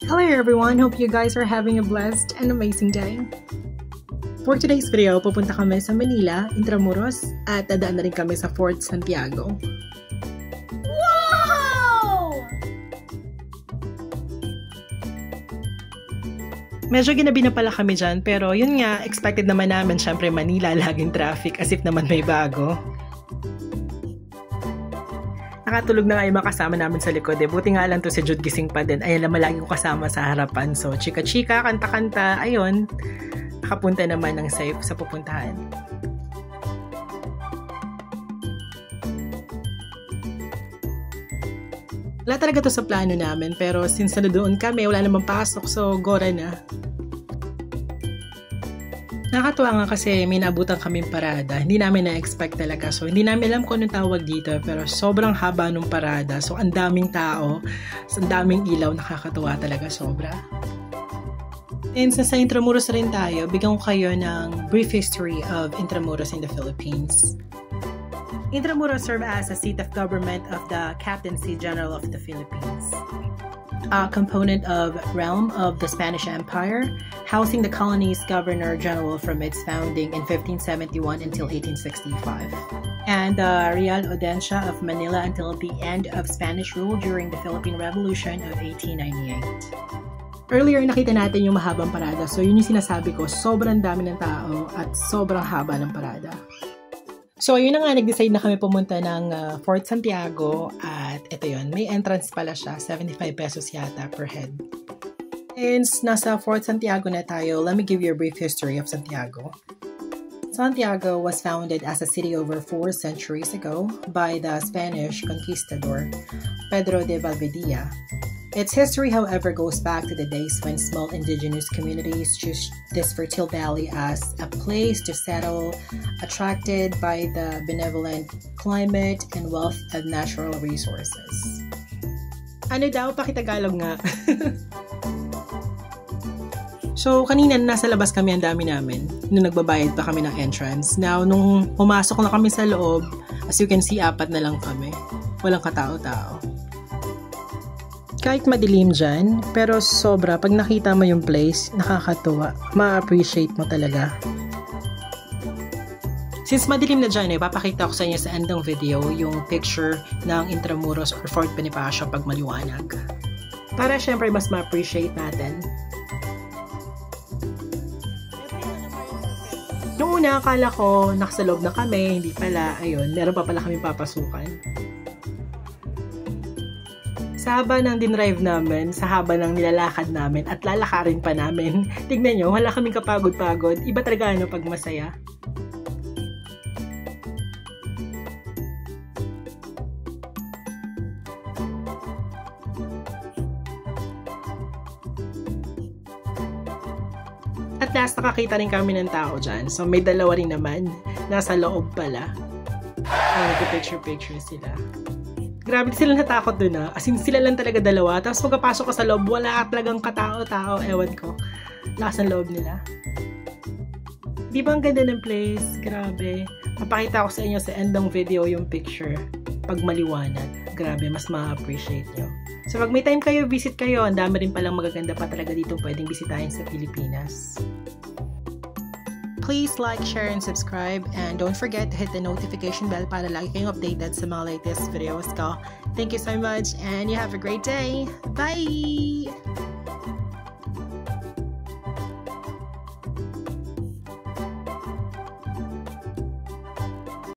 Hello everyone, hope you guys are having a blessed and amazing day. For today's video, pupunta kami sa Manila, Intramuros, at dadaan na rin kami sa Fort Santiago. Wow! Medyo ginabi na pala kami dyan, pero yun nga, expected naman namin, syempre Manila, laging traffic, as if naman may bago. Nakatulog na nga yung mga kasama namin sa likod eh. Buti nga lang to si Jude gising pa din. Ayan naman lagi ko kasama sa harapan. So, chika-chika, kanta-kanta, ayun. Nakapunta naman ng safe sa pupuntahan. Wala talaga to sa plano namin. Pero since doon kami, wala namang pasok. So, gora na. Nakakatuwa nga kasi may naabutan kaming parada. Hindi namin na-expect talaga. So, hindi namin alam kung anong tawag dito. Pero sobrang haba nung parada. So, ang daming tao. Ang daming ilaw. Nakakatuwa talaga sobra. And sa Intramuros rin tayo, bigyan ko kayo ng brief history of Intramuros in the Philippines. Intramuros served as a seat of government of the Captaincy General of the Philippines. A component of realm of the Spanish Empire, housing the colony's governor-general from its founding in 1571 until 1865, and the Real Audiencia of Manila until the end of Spanish rule during the Philippine Revolution of 1898. Earlier, nakita natin yung mahabang parada. So, yun yung sinasabi ko, sobrang dami ng tao at sobrang haba ng parada. So, ayun na nga, nag-decide na kami pumunta ng Fort Santiago at ito yun, may entrance pala siya, 75 pesos yata per head. Since nasa Fort Santiago na tayo, let me give you a brief history of Santiago. Santiago was founded as a city over 4 centuries ago by the Spanish conquistador Pedro de Valdivia. Its history, however, goes back to the days when small indigenous communities chose this fertile valley as a place to settle, attracted by the benevolent climate and wealth of natural resources. Ano daw? Pakitagalog nga. So, kanina nasa labas kami, ang dami namin. Nung nagbabayad pa kami ng entrance. Now, nung pumasok na kami sa loob, as you can see, 4 na lang kami. Walang katao-tao. Kahit madilim dyan, pero sobra, pag nakita mo yung place, nakakatuwa. Ma-appreciate mo talaga. Since madilim na dyan, papakita ko sa inyo sa end ng video yung picture ng Intramuros or Fort Bonifacio pag maliwanag. Para syempre mas ma-appreciate natin. Noong una, akala ko nakasa loob na kami, hindi pala, ayun, meron pa pala kami papasukan. Sa haba ng dinrive namin, sa haba ng nilalakad namin, at lalakarin pa namin, tignan nyo, wala kaming kapagod-pagod. Iba talaga pag masaya. At last, nakakita rin kami ng tao dyan. So, may dalawa rin naman. Nasa loob pala. Nag-picture-picture sila. Grabe sila natakot dun ah. As in, sila lang talaga dalawa. Tapos pagkapasok ka sa loob, wala talagang katao-tao. Ewan ko. Lakas ng loob nila. Di ba ang ganda ng place? Grabe. Papakita ko sa inyo sa end ng video yung picture. Pag maliwanag. Grabe, mas ma-appreciate nyo. So pag may time kayo, visit kayo. Ang dami rin palang magaganda pa talaga dito pwedeng bisitahin sa Pilipinas. Please like, share, and subscribe. And don't forget to hit the notification bell para lagi kayong updated sa mga latest videos ko. Thank you so much and you have a great day. Bye!